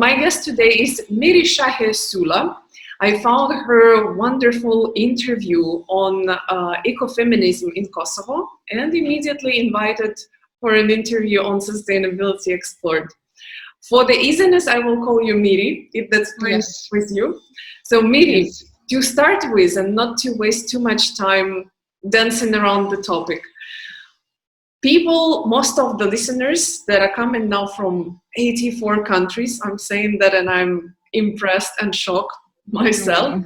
my guest today is Mirishahe Syla. I found her wonderful interview on ecofeminism in Kosovo and immediately invited for an interview on sustainability explored. For the easiness, I will call you Miri, if that's fine with you. So Miri, to start with, and not to waste too much time dancing around the topic, people, most of the listeners that are coming now from 84 countries, I'm saying that and I'm impressed and shocked myself.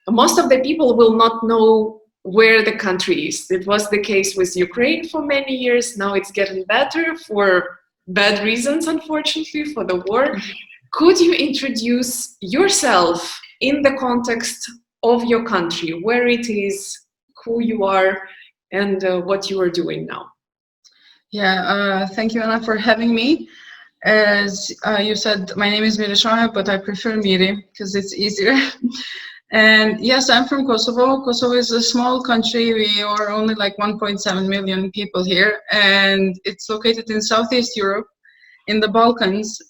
Most of the people will not know where the country is. It was the case with Ukraine for many years. Now it's getting better for bad reasons, unfortunately, for the war. Could you introduce yourself in the context of your country, where it is, who you are, and what you are doing now? Yeah, thank you, Anna, for having me. As you said, my name is Mirishahe, but I prefer Miri because it's easier. And yes, I'm from Kosovo. Kosovo is a small country. We are only like 1.7 million people here, and it's located in Southeast Europe, in the Balkans.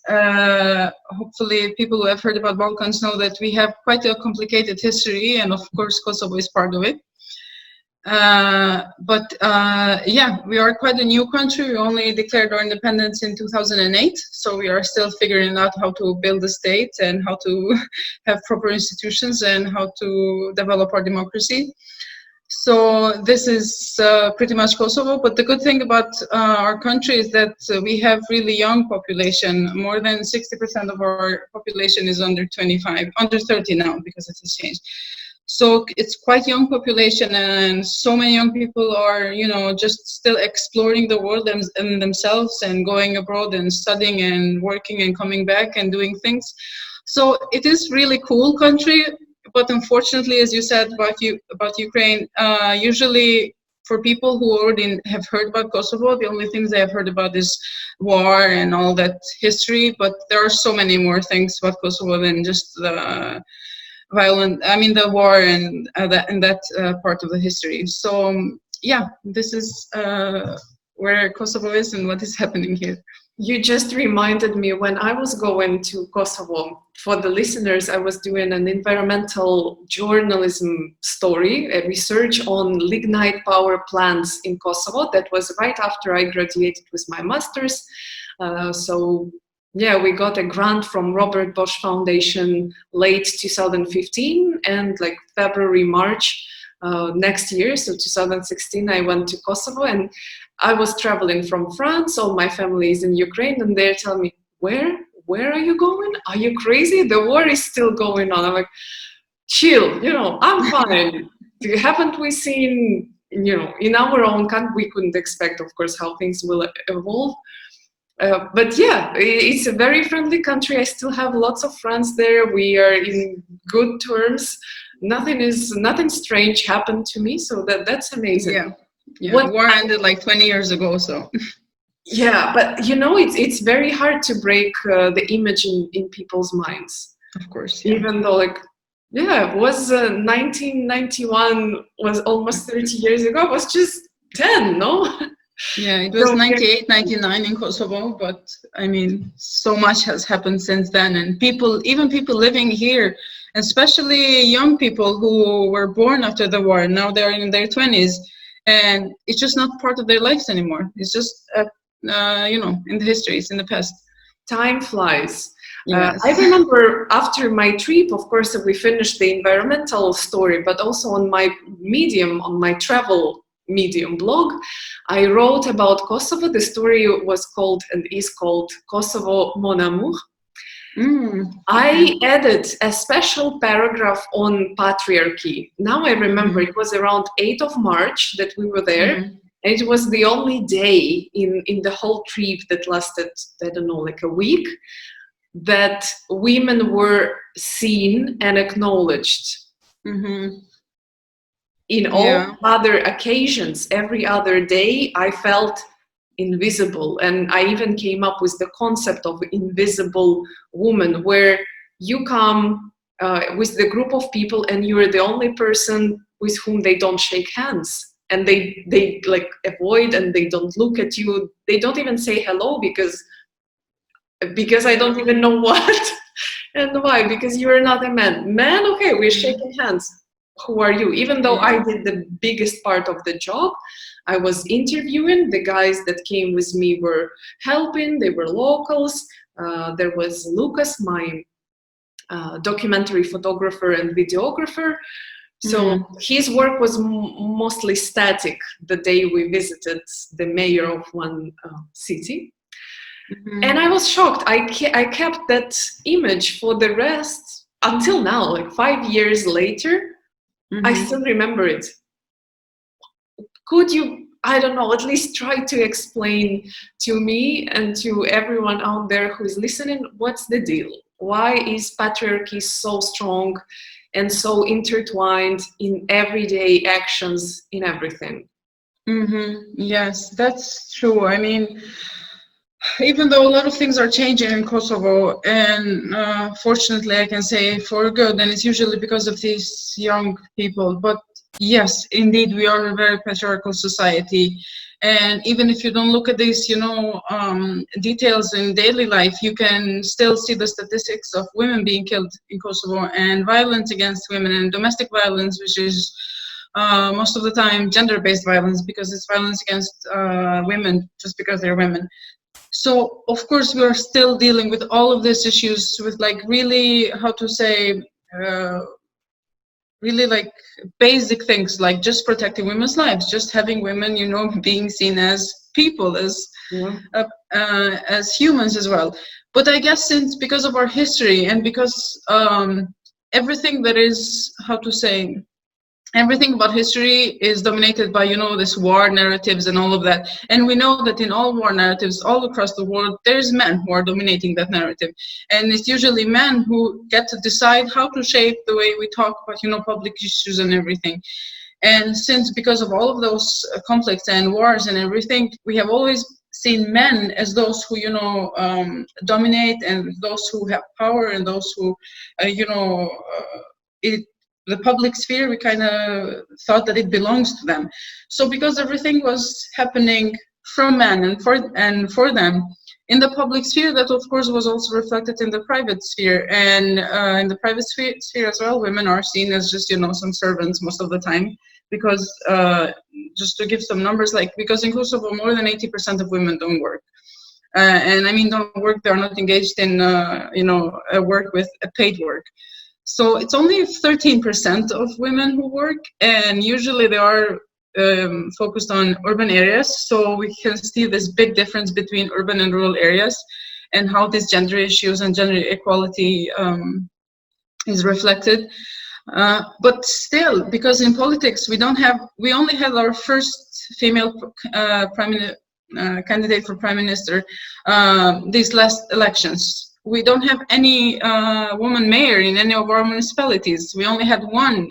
Hopefully people who have heard about Balkans know that we have quite a complicated history, and of course Kosovo is part of it. Yeah, we are quite a new country. We only declared our independence in 2008, so we are still figuring out how to build a state and how to have proper institutions and how to develop our democracy. So this is pretty much Kosovo, but the good thing about our country is that we have really young population. More than 60% of our population is under 25, under 30 now because it has changed. So it's quite young population, and so many young people are, you know, just still exploring the world and themselves and going abroad and studying and working and coming back and doing things. So it is really cool country, but unfortunately, as you said about Ukraine, usually for people who already have heard about Kosovo, the only things they have heard about is war and all that history, but there are so many more things about Kosovo than just the the war and that part of the history. So yeah, this is where Kosovo is and what is happening here. You just reminded me when I was going to Kosovo. For the listeners, I was doing an environmental journalism story, a research on lignite power plants in Kosovo. That was right after I graduated with my master's. Yeah, we got a grant from Robert Bosch Foundation late 2015, and like February, March next year, so 2016, I went to Kosovo, and I was traveling from France. All my family is in Ukraine, and they're telling me, where are you going? Are you crazy? The war is still going on. I'm like, chill, you know, I'm fine. Haven't we seen, you know, in our own country, we couldn't expect, of course, how things will evolve. But yeah, it's a very friendly country. I still have lots of friends there. We are in good terms. Nothing strange happened to me, so that's amazing. Yeah. The war ended like 20 years ago, so. Yeah, but you know, it's very hard to break the image in people's minds. Of course. Yeah. Even though, like, yeah, it was 1991 was almost 30 years ago. It was just 10, no? Yeah, it was 98, 99 in Kosovo, but I mean, so much has happened since then, and even people living here, especially young people who were born after the war, now they're in their 20s, and it's just not part of their lives anymore. It's just, you know, in the history, it's in the past. Time flies. Yes. I remember after my trip, of course, we finished the environmental story, but also on my Medium, on my travel Medium blog, I wrote about Kosovo. The story was called and is called Kosovo Mon Amour. I added a special paragraph on patriarchy. Now I remember it was around 8th of March that we were there. And it was the only day in the whole trip that lasted, I don't know, like a week, that women were seen and acknowledged. In all other occasions, every other day, I felt invisible. And I even came up with the concept of invisible woman, where you come with the group of people and you're the only person with whom they don't shake hands. And they like avoid and they don't look at you. They don't even say hello because because I don't even know what and why. Because you're not a man. Man, okay, we're shaking hands. Who are you? Even though I did the biggest part of the job, I was interviewing. The guys that came with me were helping. They were locals. There was Lucas, my documentary photographer and videographer. So his work was mostly static the day we visited the mayor of one city. And I was shocked. I kept that image for the rest until now, like 5 years later. I still remember it. Could you, I don't know, at least try to explain to me and to everyone out there who is listening, what's the deal? Why is patriarchy so strong and so intertwined in everyday actions, in everything? Yes, that's true. I mean, even though a lot of things are changing in Kosovo, and fortunately I can say for good, and it's usually because of these young people, but yes, indeed, we are a very patriarchal society. And even if you don't look at these, details in daily life, you can still see the statistics of women being killed in Kosovo, and violence against women, and domestic violence, which is most of the time gender-based violence, because it's violence against women just because they're women. So of course we are still dealing with all of these issues with like really, how to say, really like basic things, like just protecting women's lives, just having women, being seen as people, as humans as well. But I guess because of our history, and because everything that is, how to say, everything about history is dominated by, this war narratives and all of that. And we know that in all war narratives all across the world, there's men who are dominating that narrative. And it's usually men who get to decide how to shape the way we talk about, public issues and everything. And because of all of those conflicts and wars and everything, we have always seen men as those who, dominate, and those who have power, and those who, the public sphere, we kind of thought that it belongs to them. So because everything was happening from men and for them in the public sphere, that of course was also reflected in the private sphere. And in the private sphere as well, women are seen as just, some servants most of the time. Because just to give some numbers, because in Kosovo more than 80% of women don't work. And I mean don't work, they're not engaged in work with a paid work. So it's only 13% of women who work, and usually they are focused on urban areas. So we can see this big difference between urban and rural areas, and how these gender issues and gender equality is reflected. But still, because in politics we only had our first female candidate for prime minister these last elections. We don't have any woman mayor in any of our municipalities. We only had one.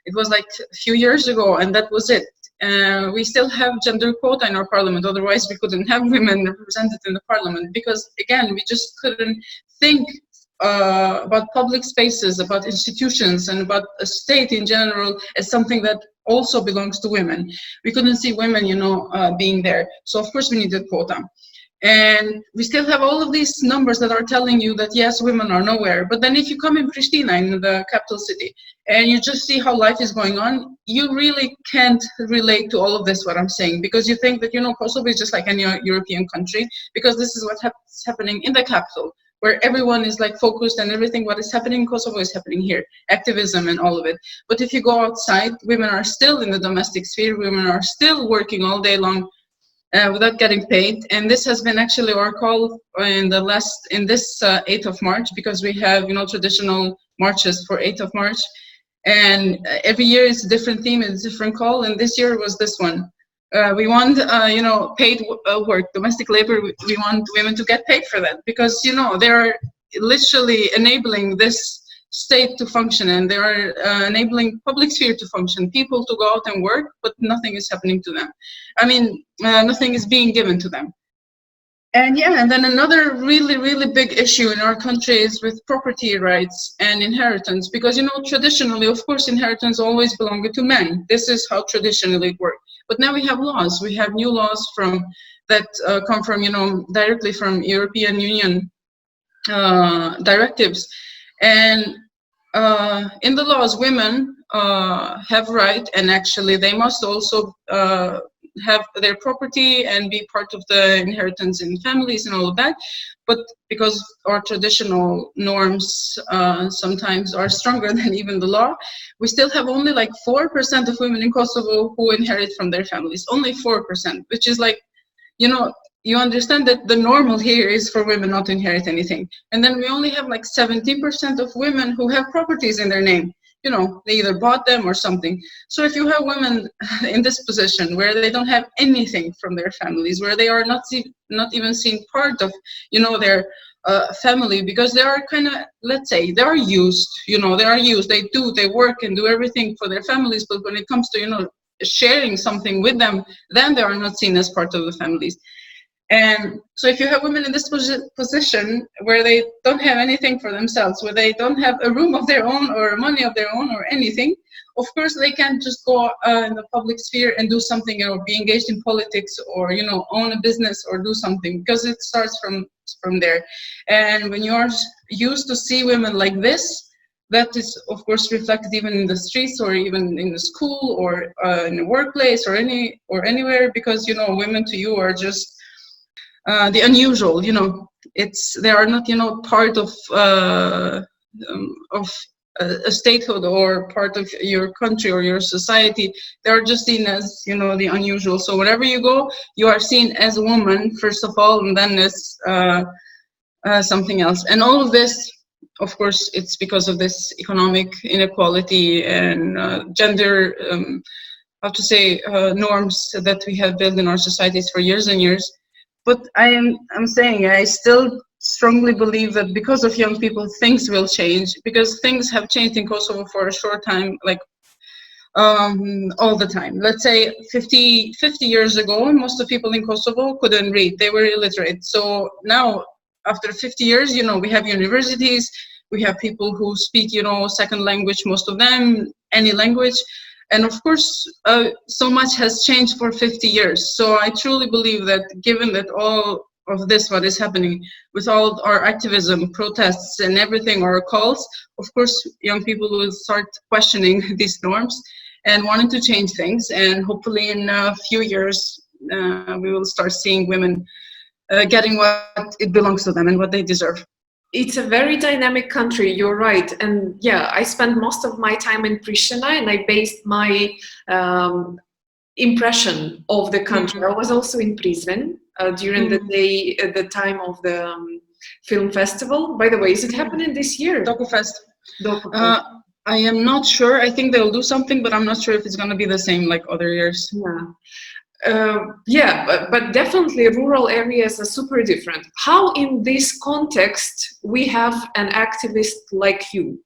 It was like a few years ago, and that was it. We still have gender quota in our parliament. Otherwise, we couldn't have women represented in the parliament, because, again, we just couldn't think about public spaces, about institutions, and about a state in general as something that also belongs to women. We couldn't see women, being there. So, of course, we needed quota. And we still have all of these numbers that are telling you that, yes, women are nowhere. But then if you come in Pristina, in the capital city, and you just see how life is going on, you really can't relate to all of this, what I'm saying, because you think that, Kosovo is just like any European country, because this is what's happening in the capital, where everyone is like focused, and everything what is happening in Kosovo is happening here, activism and all of it. But if you go outside, women are still in the domestic sphere, women are still working all day long, without getting paid. And this has been actually our call in this 8th of March, because we have, traditional marches for 8th of March. And every year it's a different theme, it's a different call. And this year was this one. We want, paid work, domestic labor. We want women to get paid for that, because, they're literally enabling this state to function, and they are enabling public sphere to function, people to go out and work, but nothing is happening to them. I mean, nothing is being given to them. And then another really, really big issue in our country is with property rights and inheritance, because, traditionally, of course, inheritance always belonged to men. This is how traditionally it worked. But now we have laws. We have new laws from that come from, directly from European Union directives. And in the laws, women have right, and actually they must also have their property and be part of the inheritance in families and all of that. But because our traditional norms sometimes are stronger than even the law, we still have only like 4% of women in Kosovo who inherit from their families. Only 4%, which is like, you understand that the normal here is for women not to inherit anything. And then we only have like 17% of women who have properties in their name. They either bought them or something. So if you have women in this position where they don't have anything from their families, where they are not even seen part of, their family, because they are kind of, let's say, they are used, they work and do everything for their families, but when it comes to, sharing something with them, then they are not seen as part of the families. And so if you have women in this position where they don't have anything for themselves, where they don't have a room of their own or money of their own or anything, of course they can't just go in the public sphere and do something, be engaged in politics or, own a business or do something, because it starts from there. And when you're used to see women like this, that is, of course, reflected even in the streets or even in the school or in the workplace or anywhere, because, women to you are just the unusual, they are not, part of a statehood or part of your country or your society. They are just seen as, the unusual. So wherever you go, you are seen as a woman, first of all, and then as something else. And all of this, of course, it's because of this economic inequality and gender, norms that we have built in our societies for years and years. But I'm saying I still strongly believe that because of young people, things will change, because things have changed in Kosovo for a short time, like all the time. Let's say 50 years ago, most of the people in Kosovo couldn't read. They were illiterate. So now, after 50 years, we have universities, we have people who speak, second language, most of them, any language. And of course, so much has changed for 50 years. So I truly believe that given that all of this, what is happening with all our activism, protests and everything, our calls, of course, young people will start questioning these norms and wanting to change things. And hopefully in a few years, we will start seeing women getting what it belongs to them and what they deserve. It's a very dynamic country, you're right. And yeah, I spent most of my time in Pristina, and I based my impression of the country. I was also in Prizren during the day, at the time of the film festival. By the way, is it happening this year? DocuFest. I am not sure. I think they'll do something, but I'm not sure if it's going to be the same like other years. But definitely rural areas are super different. How in this context we have an activist like you?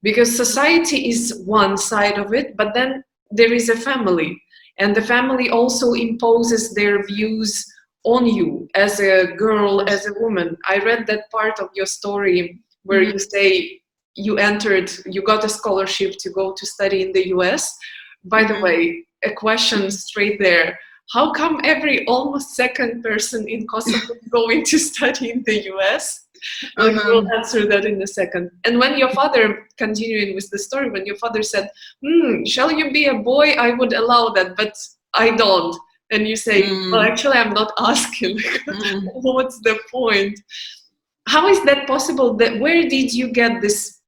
Because society is one side of it, but then there is a family, and the family also imposes their views on you as a girl, as a woman. I read that part of your story where you say you got a scholarship to go to study in the US. By the way, a question straight there. How come every almost second person in Kosovo is going to study in the US? We'll answer that in a second. And when your father, continuing with the story, when your father said, shall you be a boy? I would allow that, but I don't. And you say, well, actually, I'm not asking. What's the point? How is that possible? Where did you get this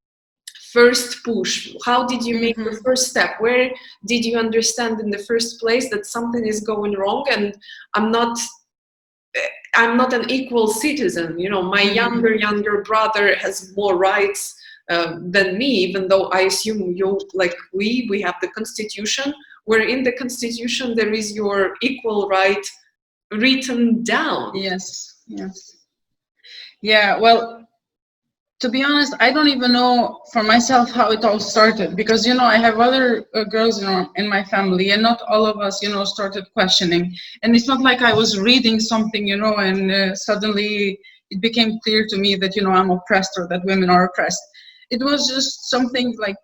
first push? How did you make the first step? Where did you understand in the first place that something is going wrong and I'm not an equal citizen? My younger brother has more rights than me, even though I assume we have the constitution, where in the constitution there is your equal right written down. Yes. Yeah, well, to be honest, I don't even know for myself how it all started, because, I have other girls, in my family, and not all of us, started questioning. And it's not like I was reading something, and suddenly it became clear to me that, I'm oppressed or that women are oppressed. It was just something like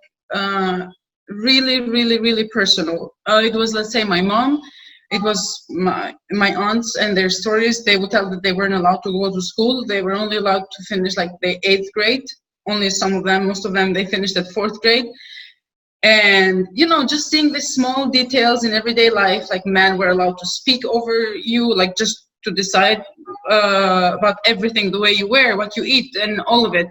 really, really, really personal. It was, let's say, my mom. it was my aunts and their stories. They would tell that they weren't allowed to go to school. They were only allowed to finish like the 8th grade. Only some of them, most of them, they finished at 4th grade. And, you know, just seeing the small details in everyday life, like men were allowed to speak over you, like just to decide about everything, the way you wear, what you eat, and all of it.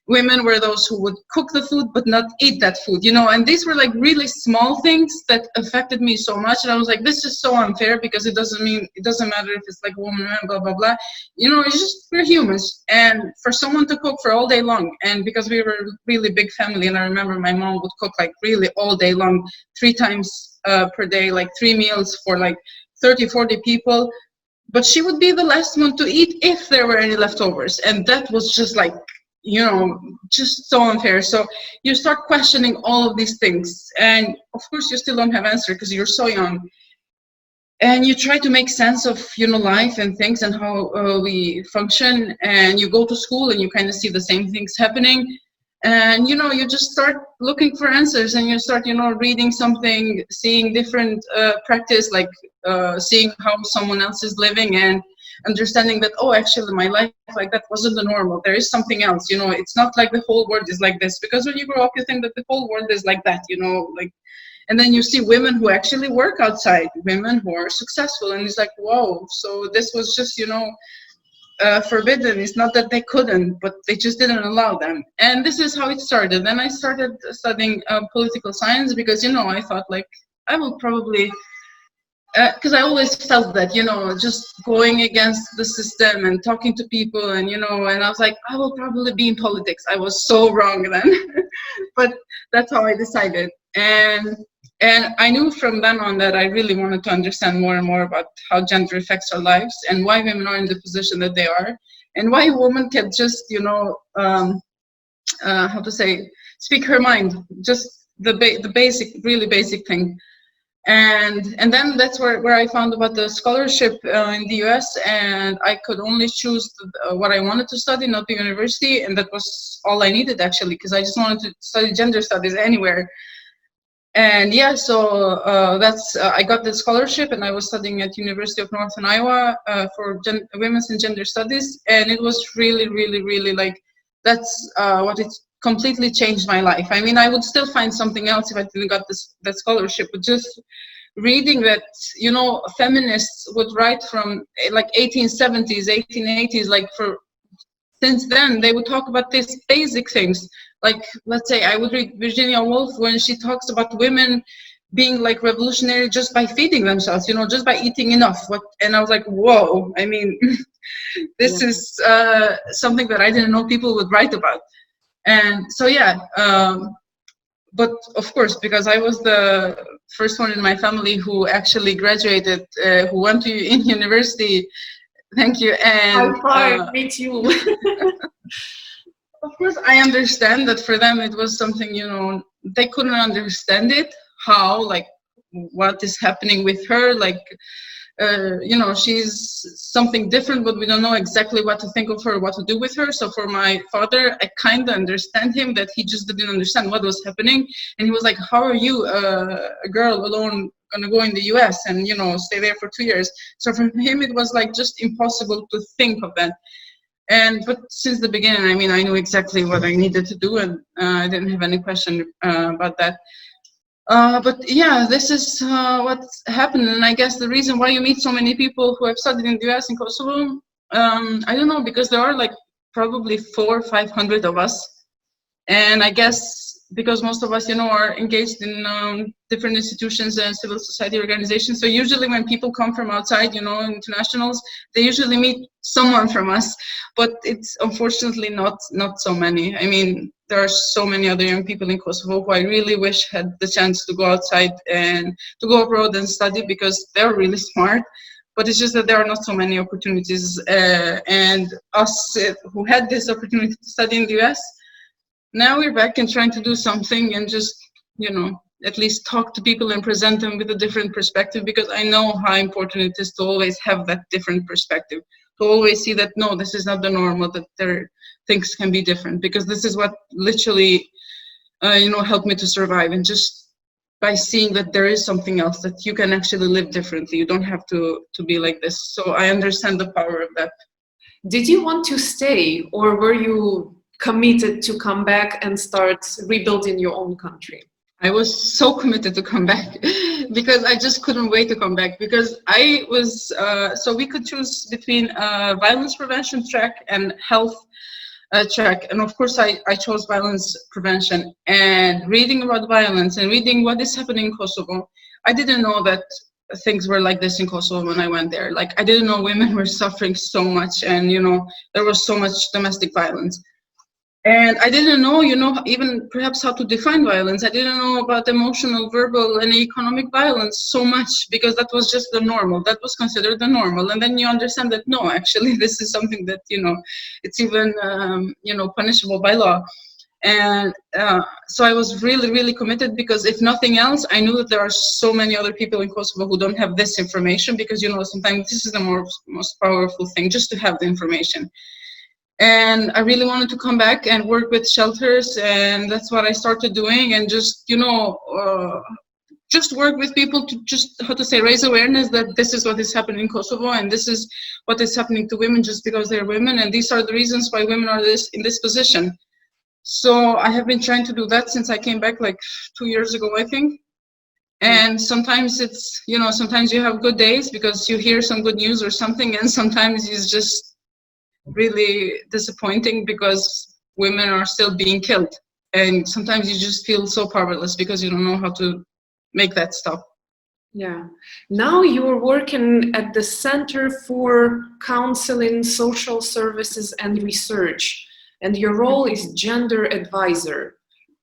Women were those who would cook the food but not eat that food, you know, and these were like really small things that affected me so much. And I was like, this is so unfair, because it doesn't matter if it's like a woman, man, blah, blah, blah. You know, it's just, we're humans. And for someone to cook for all day long, and because we were a really big family, and I remember my mom would cook like really all day long, 3 times per day, like 3 meals for like 30, 40 people. But she would be the last one to eat if there were any leftovers. And that was just like, you know, just so unfair. So you start questioning all of these things, and of course you still don't have answer because you're so young, and you try to make sense of, you know, life and things and how we function. And you go to school and you kind of see the same things happening, and you know, you just start looking for answers, and you start, you know, reading something, seeing different practice, like seeing how someone else is living, and understanding that, oh, actually my life like that wasn't the normal. There is something else, you know. It's not like the whole world is like this, because when you grow up you think that the whole world is like that, you know, like. And then you see women who actually work outside, women who are successful, and it's like, whoa. So this was just, you know, forbidden. It's not that they couldn't, but they just didn't allow them. And this is how it started. Then I started studying political science, because, you know, I thought like I will probably, because I always felt that, you know, just going against the system and talking to people, and, you know, and I was like, I will probably be in politics. I was so wrong then, but that's how I decided. And I knew from then on that I really wanted to understand more and more about how gender affects our lives, and why women are in the position that they are, and why a woman can just, you know, how to say, speak her mind, just the basic, really basic thing. And then that's where I found about the scholarship in the US, and I could only choose what I wanted to study, not the university, and that was all I needed actually, because I just wanted to study gender studies anywhere. And yeah, so that's I got the scholarship, and I was studying at University of Northern Iowa for women's and gender studies, and it was really, really, really like, that's what it completely changed my life. I mean, I would still find something else if I didn't got that scholarship, but just reading that, you know, feminists would write from like 1870s, 1880s, like for since then they would talk about these basic things. Like, let's say I would read Virginia Woolf when she talks about women being like revolutionary just by feeding themselves, you know, just by eating enough. And I was like, whoa, I mean, this is something that I didn't know people would write about. And so, yeah, but of course, because I was the first one in my family who actually graduated, who went to university. Thank you. And me too. Of course, I understand that for them it was something, you know, they couldn't understand it, how, like, what is happening with her, like, you know, she's something different, but we don't know exactly what to think of her, what to do with her. So for my father, I kind of understand him, that he just didn't understand what was happening. And he was like, how are you, a girl alone, gonna go in the US and, you know, stay there for 2 years? So for him, it was like just impossible to think of that. But since the beginning, I mean, I knew exactly what I needed to do, and I didn't have any question about that. But yeah, this is what's happened. And I guess the reason why you meet so many people who have studied in the US and Kosovo, I don't know, because there are like probably 400 or 500 of us. And I guess because most of us, you know, are engaged in different institutions and civil society organizations. So usually when people come from outside, you know, internationals, they usually meet someone from us. But it's unfortunately not so many. I mean, there are so many other young people in Kosovo who I really wish had the chance to go outside and to go abroad and study, because they're really smart. But it's just that there are not so many opportunities. And us who had this opportunity to study in the US, now we're back and trying to do something and just, you know, at least talk to people and present them with a different perspective, because I know how important it is to always have that different perspective, to always see that, no, this is not the normal, that things can be different, because this is what literally, you know, helped me to survive, and just by seeing that there is something else, that you can actually live differently. You don't have to be like this. So I understand the power of that. Did you want to stay, or were you committed to come back and start rebuilding your own country? I was so committed to come back because I just couldn't wait to come back, because I was, so we could choose between violence prevention track and health track. And of course, I chose violence prevention. And reading about violence and reading what is happening in Kosovo, I didn't know that things were like this in Kosovo when I went there. Like, I didn't know women were suffering so much, and, you know, there was so much domestic violence. And I didn't know, you know, even perhaps how to define violence. I didn't know about emotional, verbal, and economic violence so much, because that was just the normal. That was considered the normal. And then you understand that, no, actually, this is something that, you know, it's even, you know, punishable by law. And so I was really, really committed, because if nothing else, I knew that there are so many other people in Kosovo who don't have this information, because, you know, sometimes this is the most powerful thing, just to have the information. And I really wanted to come back and work with shelters, and that's what I started doing. And just, you know, just work with people to just, how to say, raise awareness that this is what is happening in Kosovo, and this is what is happening to women just because they're women, and these are the reasons why women are in this position. So I have been trying to do that since I came back like 2 years ago, I think. And sometimes it's, you know, sometimes you have good days because you hear some good news or something, and sometimes it's just really disappointing because women are still being killed, and sometimes you just feel so powerless because you don't know how to make that stop. Yeah. Now you're working at the Center for Counseling, Social Services and Research, and your role is gender advisor.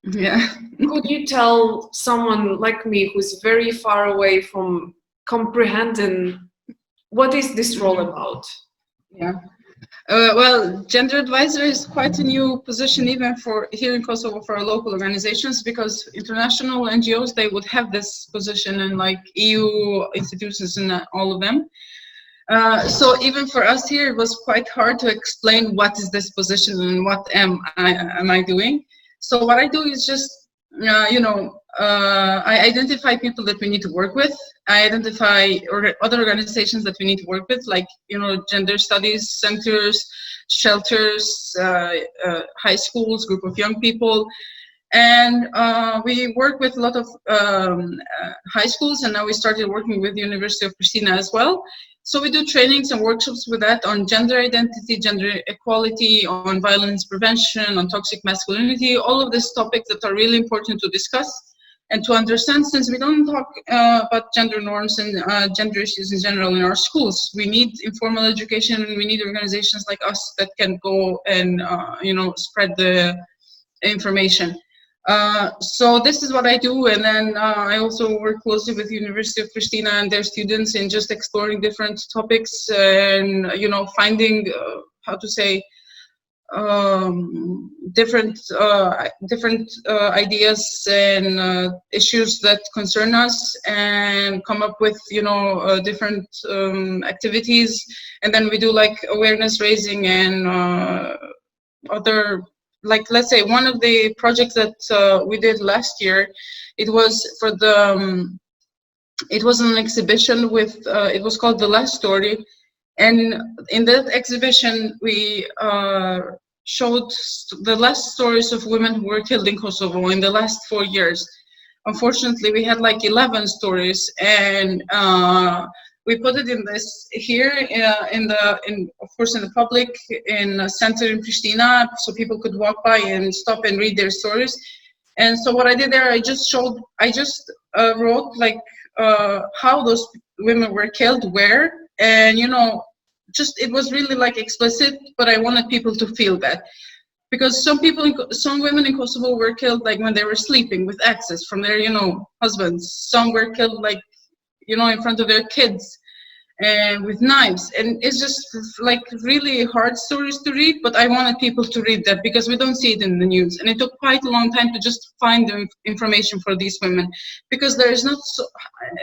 Yeah. Could you tell someone like me who's very far away from comprehending what is this role about? Yeah. Well, gender advisor is quite a new position even for here in Kosovo for our local organizations, because international NGOs, they would have this position, and like EU institutions and all of them. So even for us here, it was quite hard to explain what is this position and what am I doing. So what I do is just, you know, I identify people that we need to work with. I identify other organizations that we need to work with, like, you know, gender studies centers, shelters, high schools, group of young people. And we work with a lot of high schools, and now we started working with the University of Pristina as well. So we do trainings and workshops with that on gender identity, gender equality, on violence prevention, on toxic masculinity, all of these topics that are really important to discuss and to understand, since we don't talk about gender norms and gender issues in general in our schools. We need informal education, and we need organizations like us that can go and, you know, spread the information. So this is what I do, and then I also work closely with the University of Pristina and their students in just exploring different topics and, you know, finding, how to say, different ideas and issues that concern us, and come up with, you know, different activities. And then we do like awareness raising and other, like, let's say one of the projects that we did last year, it was for the, it was an exhibition with, it was called The Last Story. And in that exhibition, we showed the last stories of women who were killed in Kosovo in the last 4 years. Unfortunately, we had like 11 stories, and we put it in this here of course in the public, in a center in Pristina, so people could walk by and stop and read their stories. And so what I did there, I just wrote like how those women were killed, where, and, you know, just, it was really like explicit, but I wanted people to feel that. Because some women in Kosovo were killed like when they were sleeping with axes from their, you know, husbands. Some were killed like, you know, in front of their kids and with knives. And it's just like really hard stories to read, but I wanted people to read that because we don't see it in the news. And it took quite a long time to just find the information for these women, because there is not so,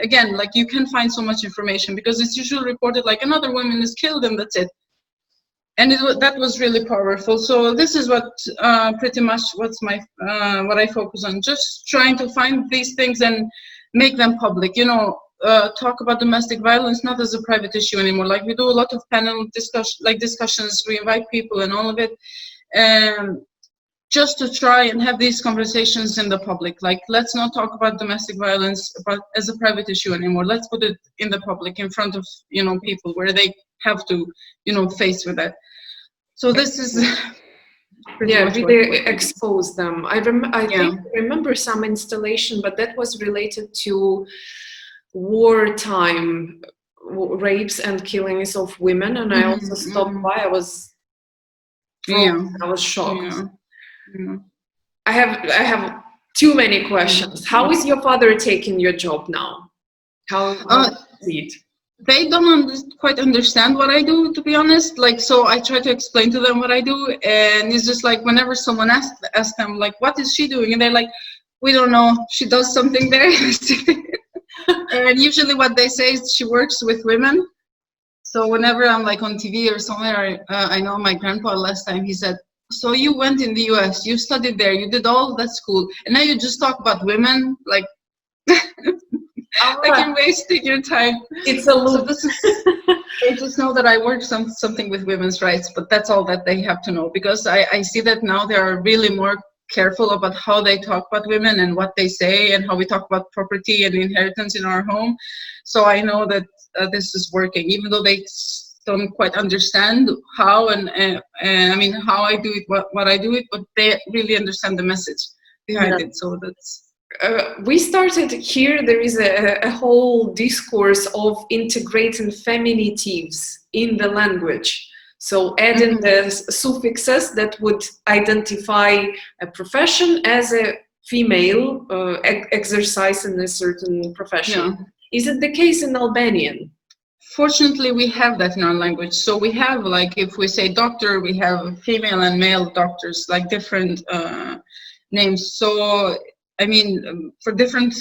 again, like, you can find so much information because it's usually reported like another woman is killed and that's it. and that was really powerful. So this is what pretty much what's my what I focus on, just trying to find these things and make them public, talk about domestic violence not as a private issue anymore. Like, we do a lot of panel discussions, we invite people and all of it, just to try and have these conversations in the public. Like, let's not talk about domestic violence as a private issue anymore. Let's put it in the public, in front of people, where they have to face with that. So this is really expose them. I think I remember some installation, but that was related to wartime rapes and killings of women, and I also stopped by. I was shocked. I have too many questions. How is your father taking your job now? How is it? They don't quite understand what I do, to be honest. Like, so I try to explain to them what I do, and it's just like, whenever someone asks them, like, what is she doing? And they're like, we don't know. She does something there. And usually what they say is she works with women. So whenever I'm like on TV or somewhere, I know my grandpa last time, he said, so you went in the US, you studied there, you did all that school, and now you just talk about women, like, like you're wasting your time. It's a loop. So they just know that I work something with women's rights, but that's all that they have to know, because I see that now they are really more careful about how they talk about women and what they say and how we talk about property and inheritance in our home. So I know that this is working, even though they don't quite understand how and I mean how I do it, what I do it, but they really understand the message behind it. So that's. We started here. There is a whole discourse of integrating feminitives in the language. So adding the suffixes that would identify a profession as a female exercising a certain profession. Is it the case in Albanian? Fortunately, we have that in our language. So we have, like, if we say doctor, we have female and male doctors, like different names. So, I mean, for different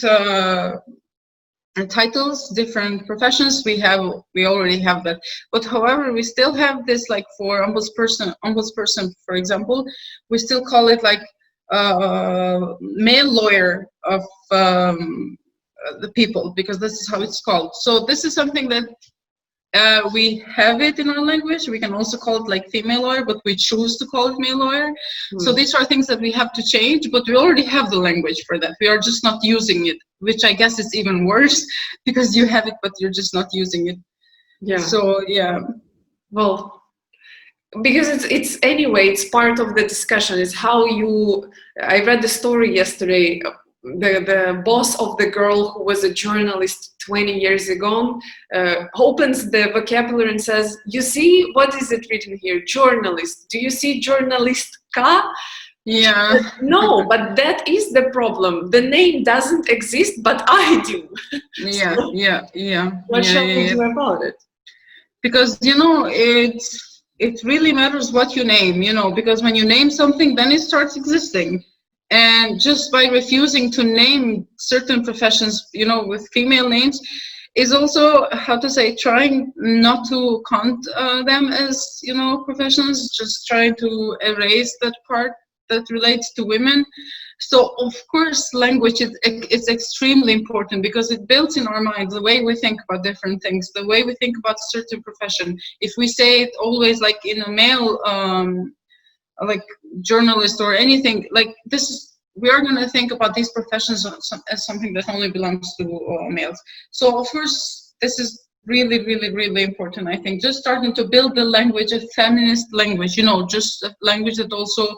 titles, different professions, we already have that. But however, we still have this, like, for ombudsperson, for example, we still call it like male lawyer of the people, because this is how it's called. So this is something that we have it in our language. We can also call it like female lawyer, but we choose to call it male lawyer. So these are things that we have to change, but we already have the language for that. We are just not using it, which I guess is even worse, because you have it, but you're just not using it. Yeah. So, yeah. Well, because it's anyway, it's part of the discussion. It's how I read the story yesterday. The boss of the girl who was a journalist 20 years ago opens the vocabulary and says, you see, what is it written here? Journalist. Do you see journalistka? Yeah. No, but that is the problem. The name doesn't exist, but I do. Yeah, so, yeah. What shall we do about it? Because, it really matters what you name, because when you name something, then it starts existing. And just by refusing to name certain professions, with female names, is also, trying not to count them as, professions, just trying to erase that part that relates to women. So, of course, language is extremely important, because it builds in our minds the way we think about different things, the way we think about a certain profession. If we say it always like in a male like journalist or anything like this, we are going to think about these professions as something that only belongs to males. So of course this is really, really, really important. I think just starting to build the language, a feminist language, just a language that also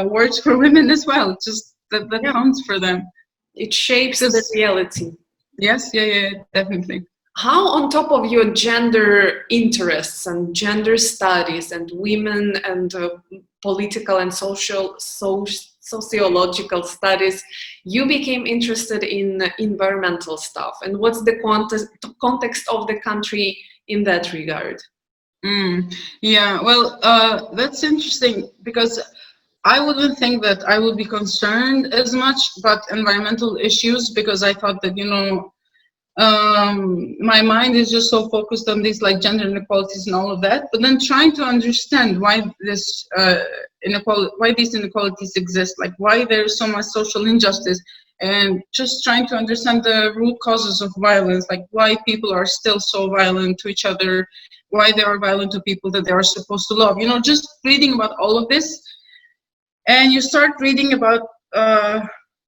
works for women as well, just that counts for them. It shapes the reality. Yes, yeah, definitely. How, on top of your gender interests and gender studies and women and political and sociological studies, you became interested in environmental stuff? And what's the context of the country in that regard? Yeah, well, that's interesting, because I wouldn't think that I would be concerned as much about environmental issues, because I thought that, my mind is just so focused on these like gender inequalities and all of that, but then trying to understand why this why these inequalities exist, like why there's so much social injustice, and just trying to understand the root causes of violence, like why people are still so violent to each other, why they are violent to people that they are supposed to love. You know, just reading about all of this, and you start reading about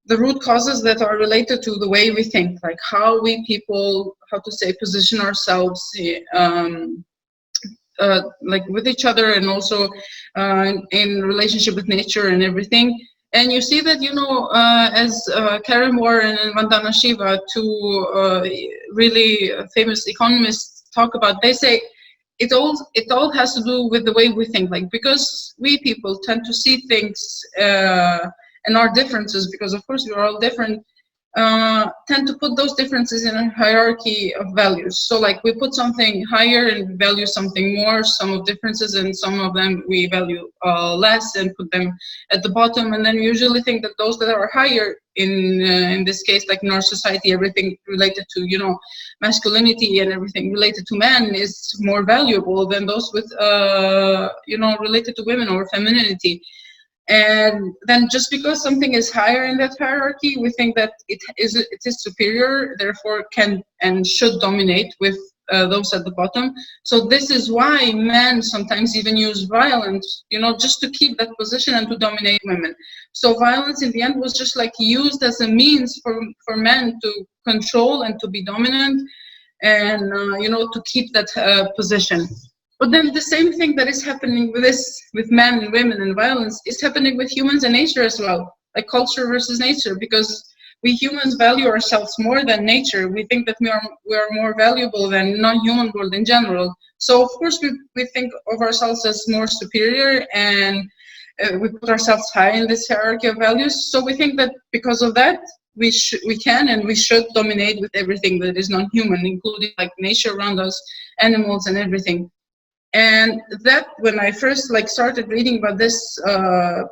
the root causes that are related to the way we think, like how we people, how to say, position ourselves like with each other, and also in relationship with nature and everything. And you see that, you know, as Karen Moore and Vandana Shiva, two really famous economists, talk about, they say it all has to do with the way we think, like because we people tend to see things and our differences, because of course we are all different, tend to put those differences in a hierarchy of values. So like we put something higher and value something more, some of differences, and some of them we value less and put them at the bottom. And then we usually think that those that are higher, in this case, like in our society, everything related to, you know, masculinity and everything related to men is more valuable than those with, you know, related to women or femininity. And then just because something is higher in that hierarchy, we think that it is superior, therefore can and should dominate with those at the bottom. So this is why men sometimes even use violence, you know, just to keep that position and to dominate women. So violence in the end was just like used as a means for men to control and to be dominant, and you know, to keep that position. But then the same thing that is happening with men and women and violence is happening with humans and nature as well, like culture versus nature, because we humans value ourselves more than nature. We think that we are more valuable than non-human world in general. So of course we think of ourselves as more superior, and we put ourselves high in this hierarchy of values. So we think that because of that, we can and we should dominate with everything that is non-human, including like nature around us, animals and everything. And that, when I first like started reading about this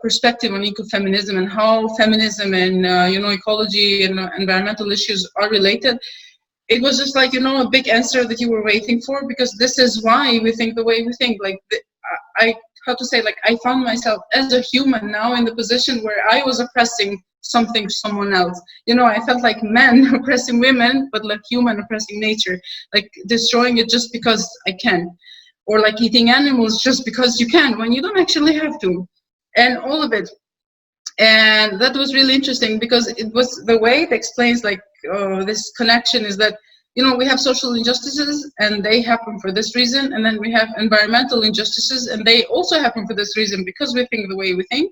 perspective on ecofeminism and how feminism and you know, ecology and environmental issues are related, it was just like, you know, a big answer that you were waiting for, because this is why we think the way we think. Like I found myself as a human now in the position where I was oppressing someone else. You know, I felt like men oppressing women, but like human oppressing nature, like destroying it just because I can. Or like eating animals just because you can, when you don't actually have to, and all of it. And that was really interesting, because it was the way it explains like this connection is that, you know, we have social injustices and they happen for this reason, and then we have environmental injustices and they also happen for this reason, because we think the way we think.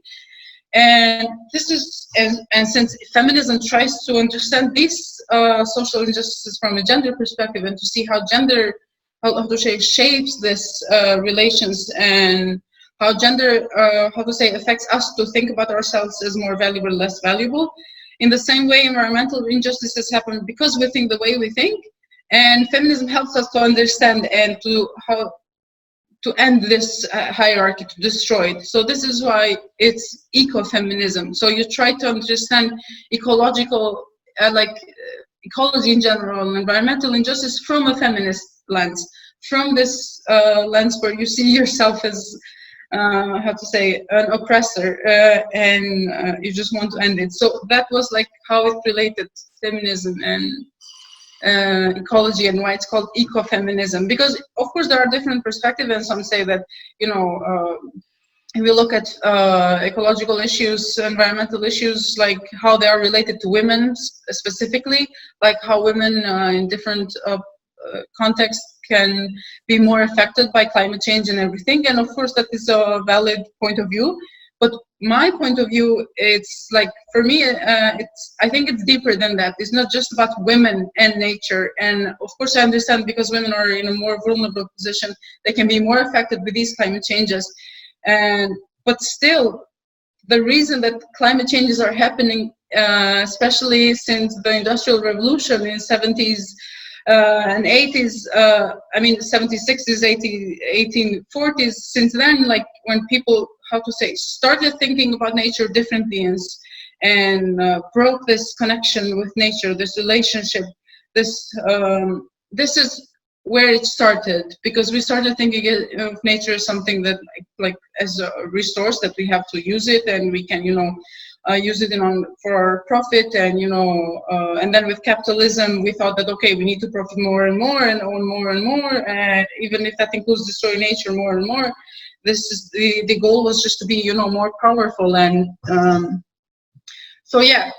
And this is, and since feminism tries to understand these social injustices from a gender perspective, and to see how gender, how to say, shapes this relations, and how gender, how to say, affects us to think about ourselves as more valuable, less valuable. In the same way, environmental injustices happen because we think the way we think, and feminism helps us to understand and to how to end this hierarchy, to destroy it. So this is why it's ecofeminism. So you try to understand ecological, ecology in general, environmental injustice from a feminist lens, from this lens where you see yourself as, how to say, an oppressor, and you just want to end it. So that was like how it related feminism and ecology, and why it's called ecofeminism. Because of course there are different perspectives, and some say that, you know, if we look at ecological issues, environmental issues, like how they are related to women specifically, like how women in different contexts can be more affected by climate change and everything. And of course that is a valid point of view. But my point of view, it's like, for me, I think it's deeper than that. It's not just about women and nature. And of course I understand, because women are in a more vulnerable position, they can be more affected with these climate changes. But still, the reason that climate changes are happening, especially since the Industrial Revolution in 70s and 80s, I mean 70s, 60s, 80s, 1840s, since then, like when people, how to say, started thinking about nature differently, and broke this connection with nature, this relationship, this is where it started, because we started thinking of nature as something that like as a resource that we have to use it, and we can use it for our profit, and and then with capitalism we thought that okay, we need to profit more and more and own more and more, even if that includes destroying nature more and more. This is the goal was just to be more powerful, and so yeah.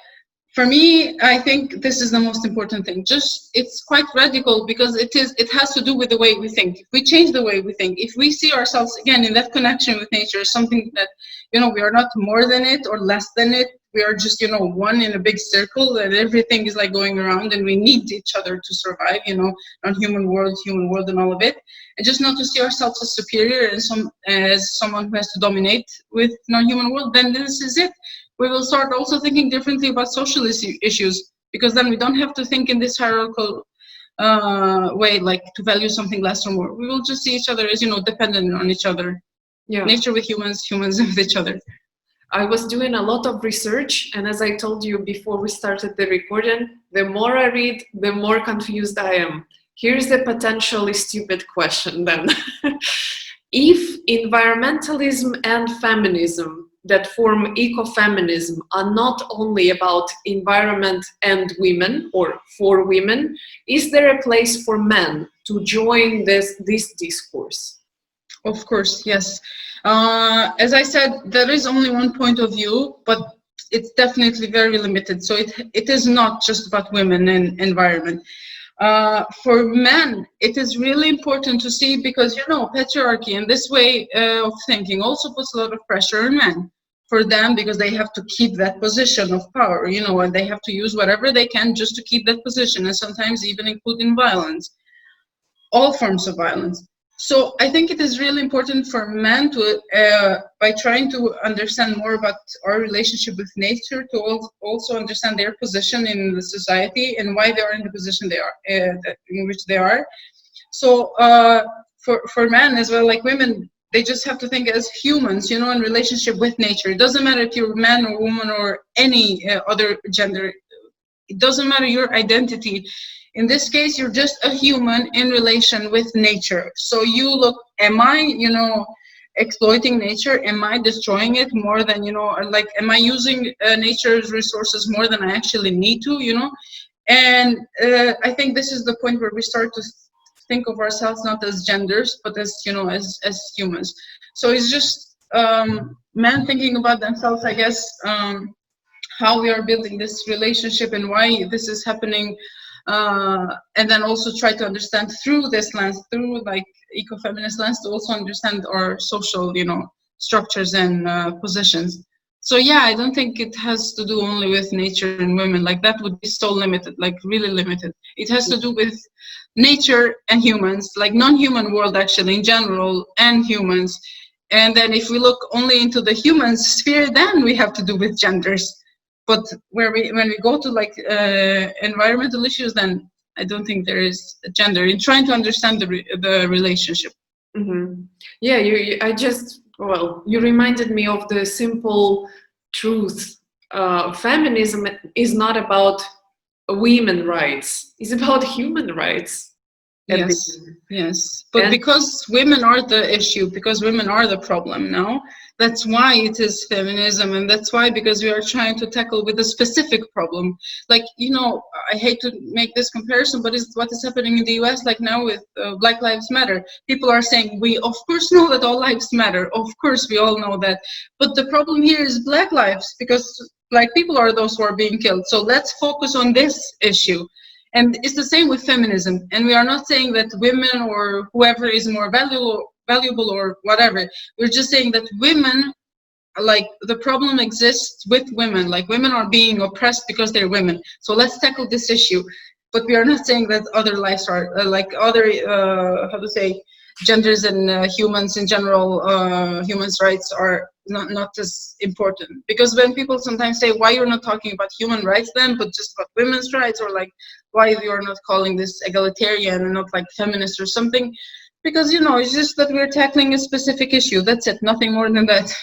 For me, I think this is the most important thing. Just, it's quite radical because it has to do with the way we think. If we change the way we think, if we see ourselves again in that connection with nature, something that, we are not more than it or less than it. We are just, one in a big circle, and everything is like going around, and we need each other to survive, non-human world, human world, and all of it. And just not to see ourselves as superior and as someone who has to dominate with non-human world, then this is it. We will start also thinking differently about social issues, because then we don't have to think in this hierarchical way, like to value something less or more. We will just see each other as, dependent on each other. Yeah. Nature with humans, humans with each other. I was doing a lot of research, and as I told you before we started the recording, the more I read, the more confused I am. Here's the potentially stupid question then. If environmentalism and feminism that form ecofeminism are not only about environment and women or for women, is there a place for men to join this discourse? Of course, yes. As I said, there is only one point of view, but it's definitely very limited. So it is not just about women and environment. For men, it is really important to see, because, patriarchy and this way of thinking also puts a lot of pressure on men. For them, because they have to keep that position of power, and they have to use whatever they can just to keep that position, and sometimes even including violence, all forms of violence. So I think it is really important for men to, by trying to understand more about our relationship with nature, to also understand their position in the society and why they are in the position they are, in which they are. So for men as well, like women, they just have to think as humans, in relationship with nature. It doesn't matter if you're a man or woman or any other gender. It doesn't matter your identity. In this case, you're just a human in relation with nature. So you look, am I, exploiting nature? Am I destroying it more than, like, am I using nature's resources more than I actually need to, And I think this is the point where we start to think of ourselves not as genders, but as, as humans. So it's just men thinking about themselves, I guess, how we are building this relationship and why this is happening. And then also try to understand through this lens, through like ecofeminist lens, to also understand our social, structures and positions. So yeah, I don't think it has to do only with nature and women. Like that would be so limited, like really limited. It has to do with nature and humans, like non-human world actually in general, and humans. And then if we look only into the human sphere, then we have to do with genders. But when we go to like environmental issues, then I don't think there is a gender in trying to understand the relationship. Mm-hmm. Yeah, you reminded me of the simple truth. Feminism is not about women's rights; it's about human rights. Yes. But because women are the issue, because women are the problem now, that's why it is feminism, and that's why, because we are trying to tackle with a specific problem. Like, I hate to make this comparison, but it's what is happening in the US, like now with Black Lives Matter. People are saying, we of course know that all lives matter. Of course, we all know that. But the problem here is Black lives, because Black people are those who are being killed. So let's focus on this issue. And it's the same with feminism. And we are not saying that women or whoever is more valuable or whatever. We're just saying that women, like the problem exists with women. Like women are being oppressed because they're women. So let's tackle this issue. But we are not saying that other lives are like other, genders and humans in general, humans' rights are not as important. Because when people sometimes say, why you're not talking about human rights then, but just about women's rights, or like, why you're not calling this egalitarian and not like feminist or something, because, it's just that we're tackling a specific issue. That's it, nothing more than that.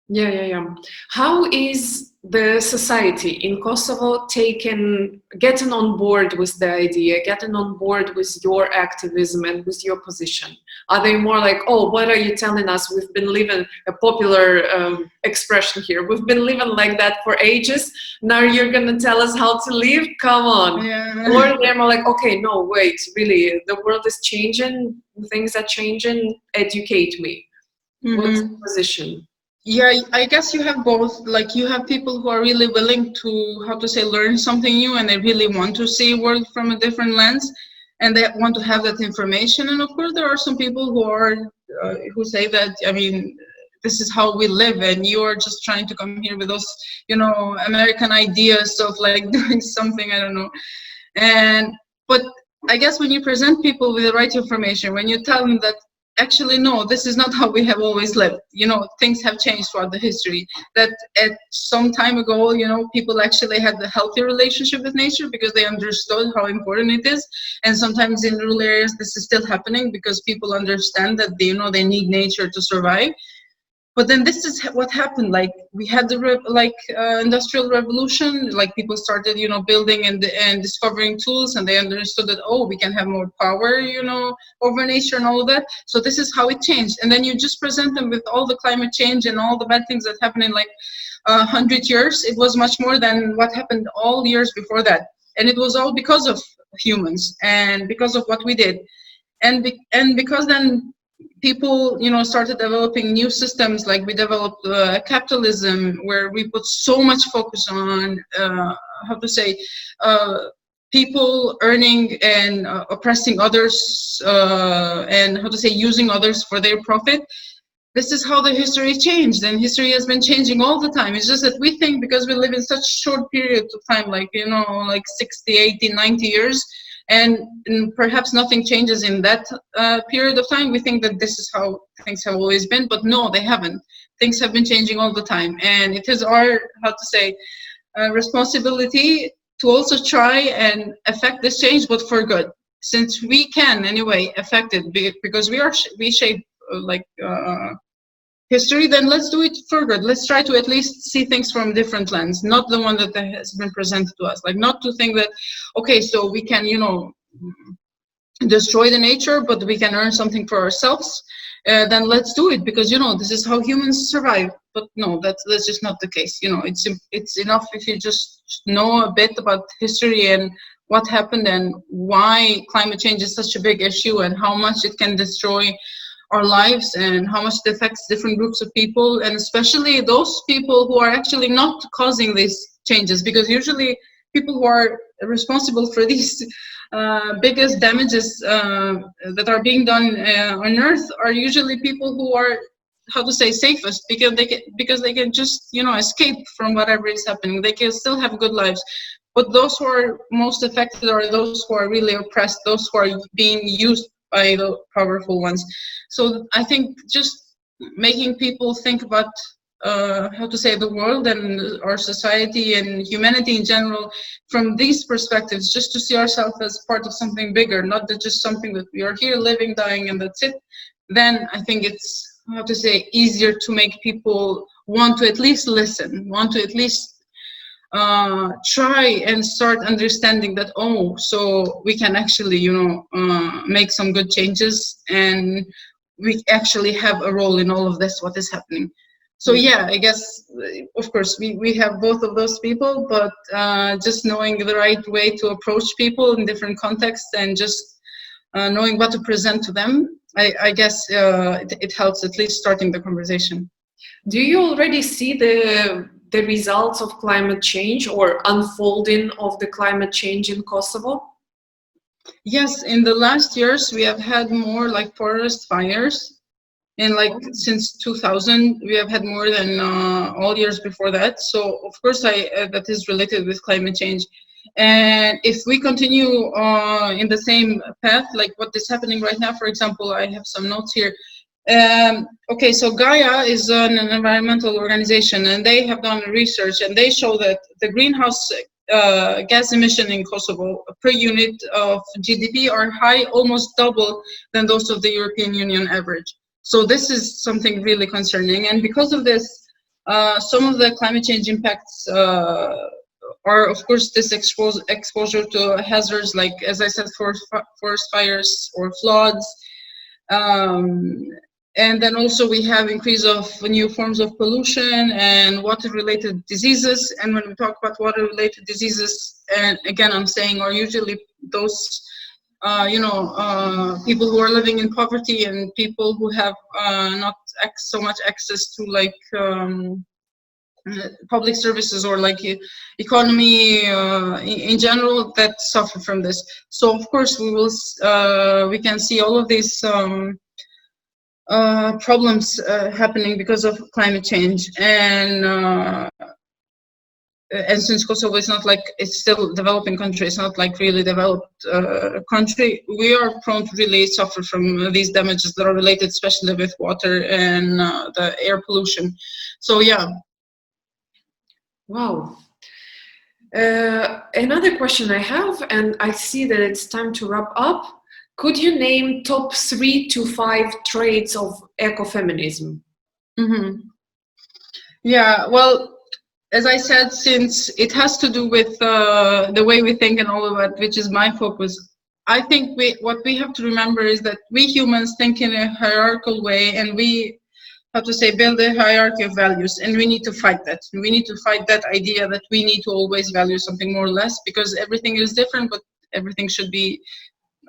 Yeah. How is the society in Kosovo getting on board with the idea, getting on board with your activism and with your position? Are they more like, oh, what are you telling us? We've been living, a popular expression here, we've been living like that for ages. Now you're going to tell us how to live? Come on. Yeah. Or they're more like, okay, no, wait, really, the world is changing, things are changing, educate me. What's the position? Yeah, I guess you have both. Like, you have people who are really willing to, how to say, learn something new, and they really want to see world from a different lens, and they want to have that information. And of course, there are some people who are who say that, I mean, this is how we live, and you are just trying to come here with those, you know, American ideas of like doing something, I don't know. But I guess when you present people with the right information, when you tell them that actually, no, this is not how we have always lived. You know, things have changed throughout the history. That at some time ago, you know, people actually had a healthy relationship with nature because they understood how important it is. And sometimes in rural areas, this is still happening because people understand that they, you know, they need nature to survive. But then this is what happened. Like, we had the industrial revolution. Like, people started, you know, building and discovering tools, and they understood that, oh, we can have more power, you know, over nature and all of that. So this is how it changed. And then you just present them with all the climate change and all the bad things that happened in like 100 years. It was much more than what happened all years before that. And it was all because of humans and because of what we did. And because then people, you know, started developing new systems. Like, we developed capitalism, where we put so much focus on how to say people earning and oppressing others, and how to say using others for their profit. This is how the history changed, and history has been changing all the time. It's just that we think, because we live in such short periods of time, like, you know, like 60, 80, 90 years, and perhaps nothing changes in that period of time. We think that this is how things have always been, but no, they haven't. Things have been changing all the time, and it is our, how to say, responsibility to also try and affect this change, but for good, since we can anyway affect it, because we shape history. Then let's do it for good. Let's try to at least see things from a different lens, not the one that has been presented to us. Like, not to think that, okay, so we can, you know, destroy the nature, but we can earn something for ourselves. Then let's do it, because, you know, this is how humans survive. But no, that's just not the case. You know, it's enough if you just know a bit about history and what happened and why climate change is such a big issue, and how much it can destroy our lives, and how much it affects different groups of people, and especially those people who are actually not causing these changes, because usually people who are responsible for these biggest damages that are being done on Earth are usually people who are, how to say, safest, because they can just, you know, escape from whatever is happening. They can still have good lives. But those who are most affected are those who are really oppressed, those who are being used by the powerful ones. So I think just making people think about how to say, the world and our society and humanity in general from these perspectives, just to see ourselves as part of something bigger, not that just something that we are here living, dying, and that's it. Then I think it's, how to say, easier to make people want to at least listen, want to at least try and start understanding that, oh, so we can actually, you know, make some good changes, and we actually have a role in all of this, what is happening. So yeah, I guess, of course, we have both of those people, but just knowing the right way to approach people in different contexts, and just knowing what to present to them, I guess it helps at least starting the conversation. Do you already see the results of climate change, or unfolding of the climate change in Kosovo? Yes, in the last years we have had more like forest fires, and like since 2000 we have had more than all years before that. So of course that is related with climate change. And if we continue in the same path, like what is happening right now, for example, I have some notes here. Okay, so Gaia is an environmental organization, and they have done research, and they show that the greenhouse gas emission in Kosovo per unit of GDP are high, almost double than those of the European Union average. So this is something really concerning, and because of this, Some of the climate change impacts are, of course, this exposure to hazards like, as I said, forest fires or floods. And then also we have increase of new forms of pollution and water-related diseases. And when we talk about water-related diseases, and again, I'm saying are usually those, people who are living in poverty and people who have not so much access to like public services or like economy in general that suffer from this. So of course we can see all of these problems happening because of climate change, and since Kosovo is not like, it's still a developing country, it's not like really developed country, we are prone to really suffer from these damages that are related especially with water and the air pollution. So yeah. Wow. Another question I have, and I see that it's time to wrap up. Could you name top 3 to 5 traits of ecofeminism? Mm-hmm. Yeah, well, as I said, since it has to do with the way we think and all of that, which is my focus, I think what we have to remember is that we humans think in a hierarchical way, and we, how to say, build a hierarchy of values, and we need to fight that. We need to fight that idea that we need to always value something more or less, because everything is different, but everything should be,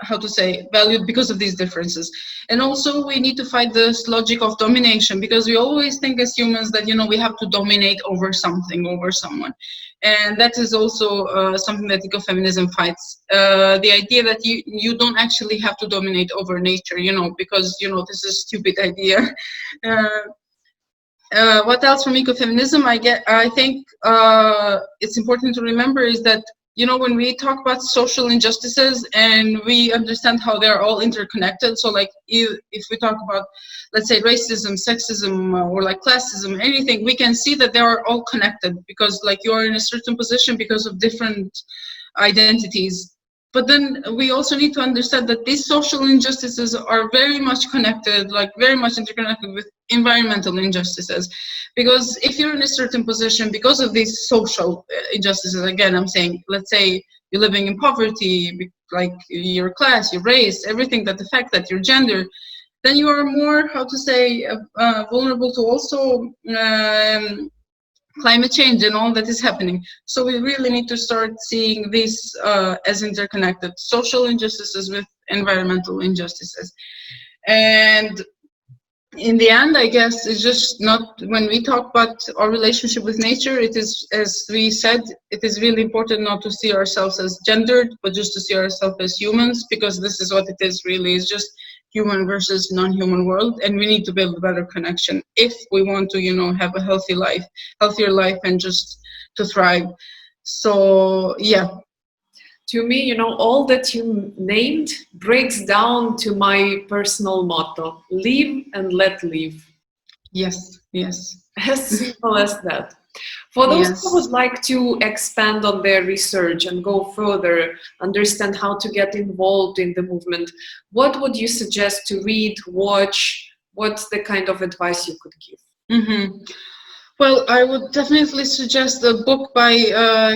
how to say, valued because of these differences. And also we need to fight this logic of domination, because we always think as humans that, we have to dominate over something, over someone. And that is also something that ecofeminism fights. The idea that you don't actually have to dominate over nature, because, this is a stupid idea. What else from ecofeminism I think it's important to remember is that, when we talk about social injustices and we understand how they're all interconnected, so like if we talk about, let's say, racism, sexism, or like classism, anything, we can see that they are all connected, because like you're in a certain position because of different identities. But then we also need to understand that these social injustices are very much connected, like very much interconnected with environmental injustices. Because if you're in a certain position because of these social injustices, again, I'm saying, let's say you're living in poverty, like your class, your race, everything that affects that, your gender, then you are more, how to say, vulnerable to also climate change and all that is happening. So we really need to start seeing this as interconnected, social injustices with environmental injustices. And in the end, I guess it's just not, when we talk about our relationship with nature, it is, as we said, it is really important not to see ourselves as gendered, but just to see ourselves as humans, because this is what it is really, it's just human versus non-human world, and we need to build a better connection if we want to, have a healthier life, and just to thrive. So yeah. To me, all that you named breaks down to my personal motto: live and let live. Yes, yes. As simple as that. For those Yes. who would like to expand on their research and go further, understand how to get involved in the movement, what would you suggest to read, watch? What's the kind of advice you could give? Mm-hmm. Well, I would definitely suggest a book by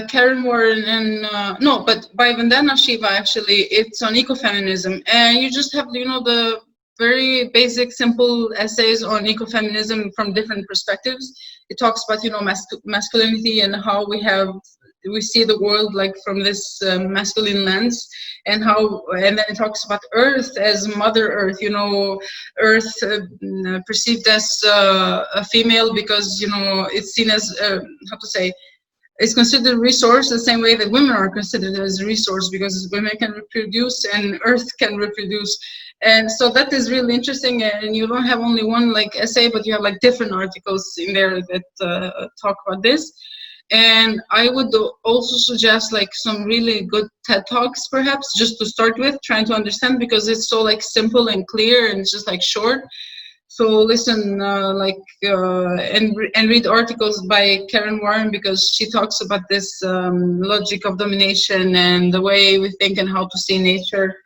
Karen Warren and but by Vandana Shiva, actually. It's on ecofeminism, and you just have the very basic, simple essays on ecofeminism from different perspectives. It talks about masculinity and how we see the world like from this masculine lens, and then it talks about Earth as Mother Earth. Earth perceived as a female because it's seen as how to say, it's considered a resource the same way that women are considered as a resource, because women can reproduce and Earth can reproduce. And so that is really interesting, and you don't have only one like essay, but you have like different articles in there that talk about this. And I would also suggest like some really good TED Talks, perhaps, just to start with, trying to understand, because it's so like simple and clear and it's just like short. So listen, and read articles by Karen Warren, because she talks about this logic of domination and the way we think and how to see nature.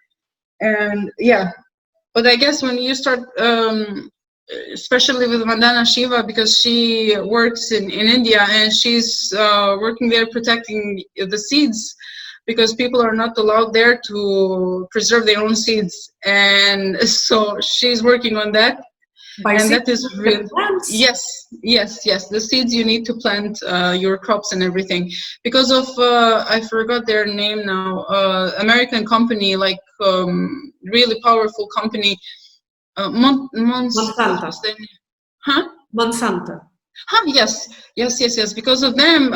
And yeah, but I guess when you start especially with Vandana Shiva, because she works in India, and she's working there protecting the seeds, because people are not allowed there to preserve their own seeds. And so she's working on that. And that is really, yes, the seeds you need to plant your crops and everything. Because of, I forgot their name now, American company, like really powerful company, Monsanto. Huh? Monsanto. Yes. Because of them,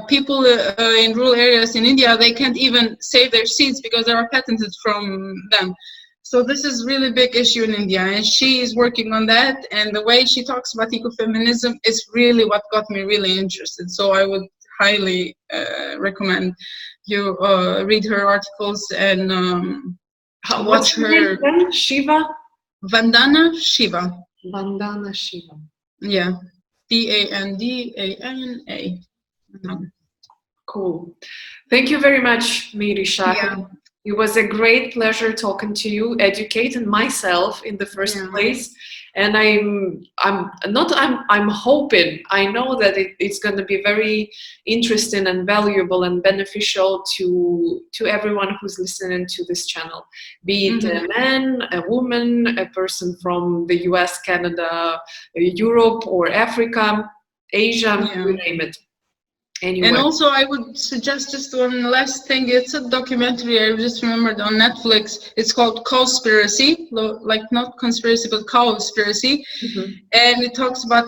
people in rural areas in India, they can't even save their seeds because they are patented from them. So this is really big issue in India, and she is working on that. And the way she talks about ecofeminism is really what got me really interested. So I would highly recommend you read her articles and watch her. Shiva? Vandana Shiva. Vandana Shiva. Yeah. Vandana. Cool. Thank you very much, Mirishahe. Yeah. It was a great pleasure talking to you, educating myself in the first place. And I'm hoping, I know that it's going to be very interesting and valuable and beneficial to everyone who's listening to this channel, be it a man, a woman, a person from the US, Canada, Europe, or Africa, Asia, you name it. Anyway. And also, I would suggest just one last thing. It's a documentary I just remembered on Netflix. It's called Cowspiracy, like not conspiracy, but Cowspiracy. And it talks about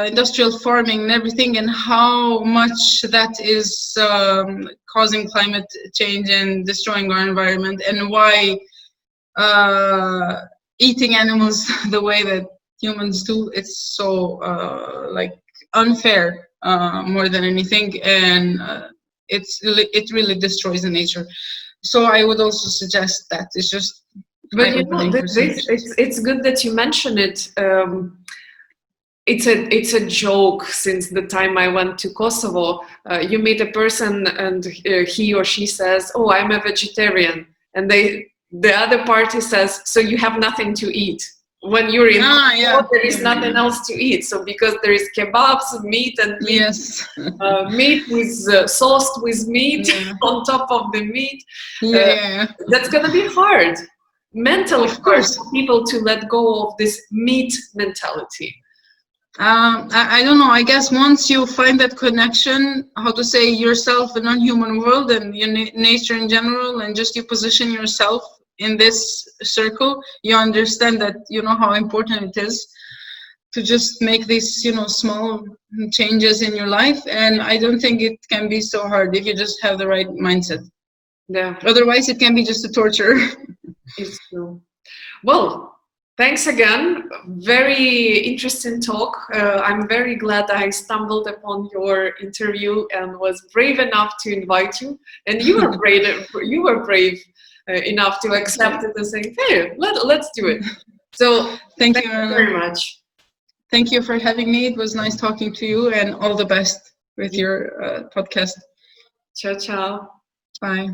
industrial farming and everything, and how much that is causing climate change and destroying our environment, and why eating animals the way that humans do, it's so like unfair. More than anything, and it really destroys the nature. So I would also suggest that it's just. But you know, it's good that you mention it. It's a joke since the time I went to Kosovo. You meet a person and he or she says, "Oh, I'm a vegetarian," and the other party says, "So you have nothing to eat." When you're in Kosovo, there is nothing else to eat. So because there is kebabs, meat, and meat, meat with sauced with meat on top of the meat, that's gonna be hard, mentally hard for people to let go of this meat mentality. I don't know. I guess once you find that connection, how to say, yourself, a non-human world, and your nature in general, and just you position yourself in this circle, you understand that, you know, how important it is to just make these, you know, small changes in your life. And I don't think it can be so hard if you just have the right mindset. Yeah. Otherwise, it can be just a torture. It's true. Well, thanks again. Very interesting talk. I'm very glad I stumbled upon your interview and was brave enough to invite you. And you were brave. You were brave enough to accept it and say, "Hey, let's do it." So thank you very much. Thank you for having me. It was nice talking to you, and all the best with your podcast. Ciao, ciao. Bye.